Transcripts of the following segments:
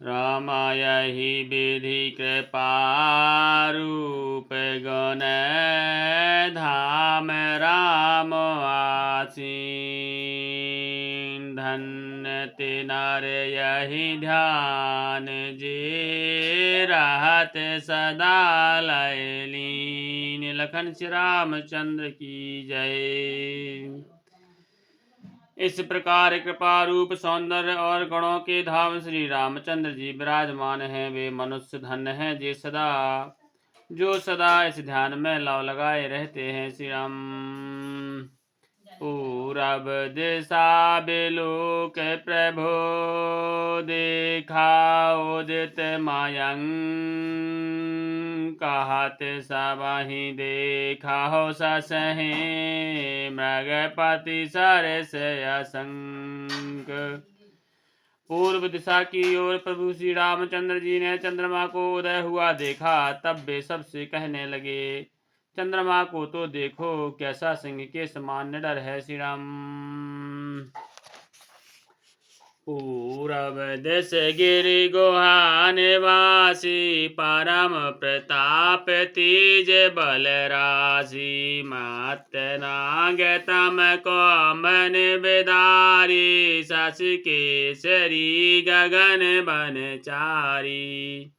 रामाय हि विधि कृपारूप गुण धाम राम आसीन। धन्य ते नर यही ध्यान जे रहत सदा लय लीन। लखन श्री रामचंद्र की जय। इस प्रकार कृपा रूप सौंदर्य और गुणों के धाम श्री रामचंद्र जी विराजमान हैं। वे मनुष्य धन्य हैं जो सदा इस ध्यान में लव लगाए रहते हैं। श्री राम। पूरब दिशा बिलोक प्रभो देखा उदित मयंक। कहत सबहि देखा हो ससहि मृगपति सरस असंक। पूर्व दिशा की ओर प्रभु श्री रामचंद्र जी ने चंद्रमा को उदय हुआ देखा। तब वे सबसे कहने लगे, चंद्रमा को तो देखो, कैसा सिंह के समान निडर है। श्री राम। पूरब दिश गिरि गुहा निवासी परम प्रताप तेज बल राशि। मत नाग तम कोमन बिदारी शशि केसरी गगन बनचारी।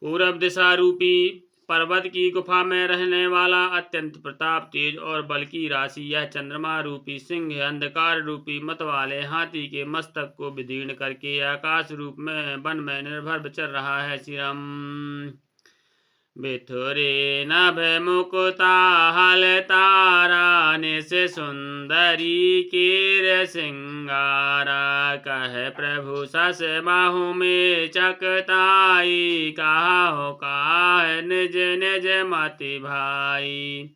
पूरब दिशा रूपी पर्वत की गुफा में रहने वाला अत्यंत प्रताप तेज और बल की राशि यह चंद्रमा रूपी सिंह अंधकार रूपी मत वाले हाथी के मस्तक को विदीर्ण करके आकाश रूप में वन में निर्भर विचर रहा है। श्री राम। बिथुरे नभ मुकुता हल तारा निश सुंदरी कीर सिंगारा। कह प्रभु सस बाहु में चकताई कहा हो काह निज निज मति भाई।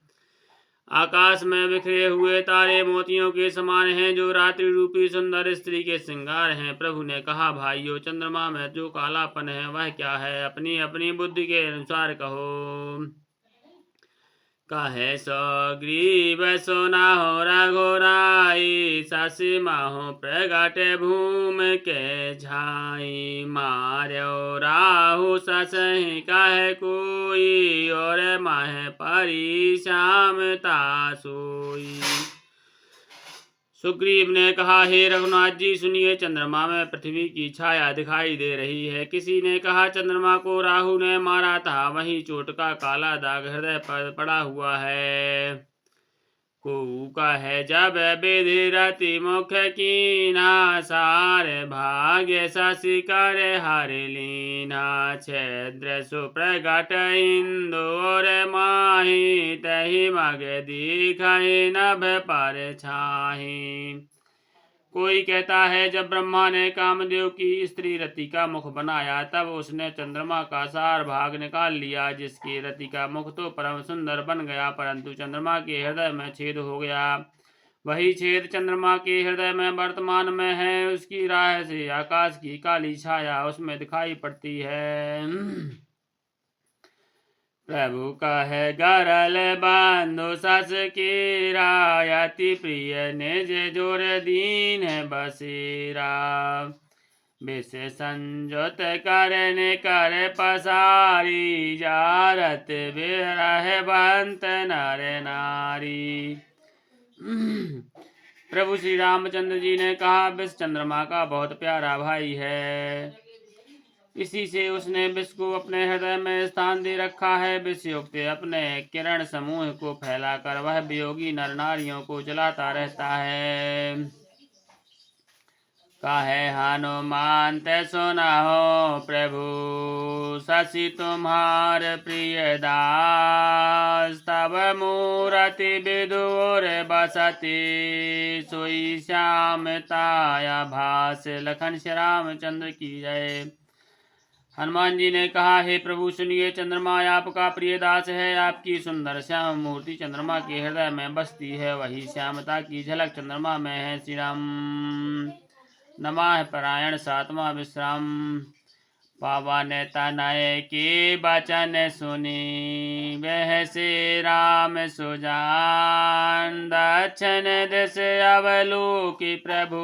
आकाश में बिखरे हुए तारे मोतियों के समान हैं जो रात्रि रूपी सुंदर स्त्री के श्रृंगार हैं। प्रभु ने कहा, भाइयों, चंद्रमा में जो कालापन है वह क्या है? अपनी अपनी बुद्धि के अनुसार कहो। कहे सग्रीव सुना हो रघुराई शशि माहो प्रगट भूम के झाई। मार्यो राहु ससहि कहे कोई और माह परी श्यामता सोई। सुग्रीव ने कहा, हे रघुनाथ जी सुनिए, चंद्रमा में पृथ्वी की छाया दिखाई दे रही है। किसी ने कहा, चंद्रमा को राहु ने मारा था, वहीं चोट का काला दाग हृदय पर पड़ा हुआ है। को कहे, जब विधि रति मुख कीना सार भाग्य शशि कर हर लीना। छेद्र सुप्रगट इंदोर माही तहि मग दिखहि नभ पर छाही। कोई कहता है, जब ब्रह्मा ने कामदेव की स्त्री रति का मुख बनाया तब उसने चंद्रमा का सार भाग निकाल लिया, जिसकी रति का मुख तो परम सुंदर बन गया, परंतु चंद्रमा के हृदय में छेद हो गया। वही छेद चंद्रमा के हृदय में वर्तमान में है। उसकी राह से आकाश की काली छाया उसमें दिखाई पड़ती है। प्रभु कहे, गरल बंधु सस की रायति प्रिय निज जोर दीन बसेरा। विष संजुत करन कर पसारी जारत बिरह बंत नर नारी। प्रभु श्री रामचंद्र जी ने कहा, विष चंद्रमा का बहुत प्यारा भाई है, इसी से उसने विष को अपने हृदय में स्थान दे रखा है। विष युक्त अपने किरण समूह को फैलाकर वह वियोगी नर नारियों को जलाता रहता है। कहे हनुमान ते सुना हो प्रभु शशि तुम्हार प्रिय दास। तब मूरति विदुर बसती सोई श्यामताया भास। लखन श्री रामचंद्र की जय। हनुमान जी ने कहा, हे प्रभु सुनिए, चंद्रमा आपका प्रिय दास है। आपकी सुंदर श्याम मूर्ति चंद्रमा के हृदय में बसती है, वही श्यामता की झलक चंद्रमा में है। श्री राम। नमः परायण सातवां विश्राम। पवन तनय के बचन सुनी वह से राम सुजान दक्षिण दिश अवलोकि प्रभु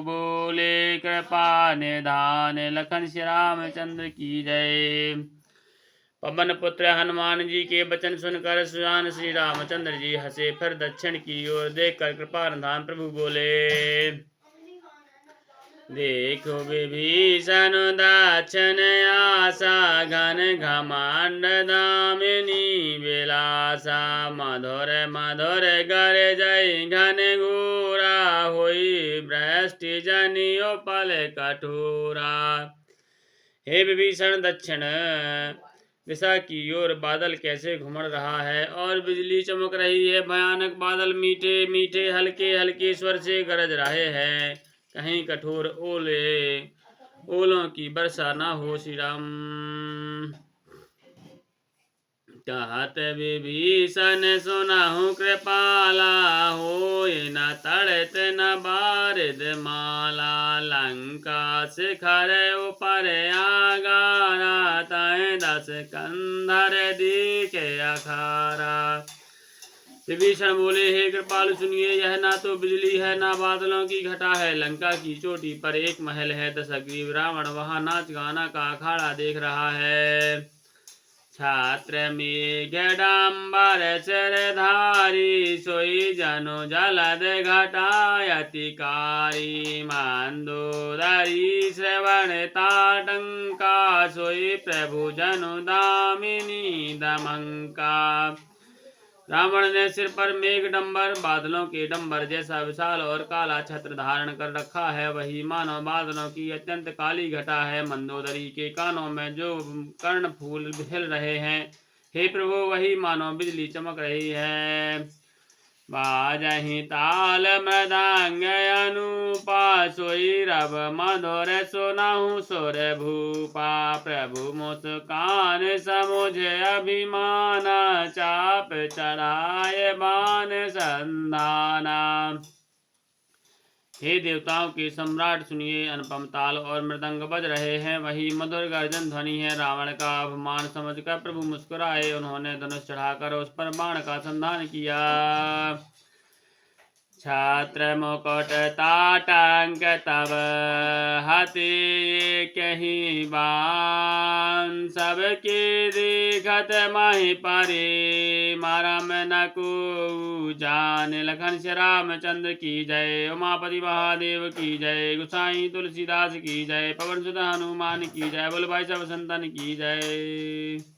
बोले कृपा निधान लखन श्री रामचंद्र की जय। पवन पुत्र हनुमान जी के वचन सुनकर सुजान श्री रामचंद्र जी हंसे, फिर दक्षिण की ओर देखकर कृपा निधान प्रभु बोले, देखो विभीषण दाक्षिण आशा घन घमंड दामिनी विलासा मधुर मधुर गर जय घन घोरा होई भ्रष्टि जनियो पल कठोरा। हे विभीषण, दक्षिण दिशा की ओर बादल कैसे घुमड़ रहा है और बिजली चमक रही है। भयानक बादल मीठे मीठे हल्के हल्के स्वर से गरज रहे हैं, कहीं कठोर ओलों की वर्षा न हो। श्री राम कहत विभीषण सुनहु कृपाला होय न तड़त न बारिद माला लंका शिखर ऊपर आगारा तय दस कंधर दिखे अखारा। विभीषण बोले, हे कृपालु सुनिए, यह ना तो बिजली है ना बादलों की घटा है। लंका की चोटी पर एक महल है, दशग्रीव रावण वहां नाच गाना का अखाड़ा देख रहा है। छात्र मेघडांबर सिरधारी सोई जनु जलद घटायतिकारी मंदोदरी श्रवण ताटंका सोई प्रभु जनु दामिनी दमंका। रावण ने सिर पर मेघडंबर बादलों के डंबर जैसा विशाल और काला छत्र धारण कर रखा है, वही मानो बादलों की अत्यंत काली घटा है। मंदोदरी के कानों में जो कर्ण फूल हिल रहे हैं, हे प्रभु वही मानो बिजली चमक रही है। बाजहि ताल मृदंग अनुपा सोई रव मधुर सुनहु सुर भूपा प्रभु मुस्कान समुझ अभिमाना चाप चढ़ाए बान संधाना। हे देवताओं के सम्राट सुनिए, अनुपम ताल और मृदंग बज रहे हैं, वही मधुर गर्जन ध्वनि है। रावण का अपमान समझकर प्रभु मुस्कुराए, उन्होंने धनुष चढ़ाकर उस पर बाण का संधान किया। छात्र मुकुट ताटंक तब हते कहीं बान सबके देखत महि परे मरम न को जान लखन श्री रामचंद्र की जय। उमापति महादेव की जय। गोसाई तुलसीदास की जय। पवन सुत हनुमान की जय। बोल भाई सब संतन की जय।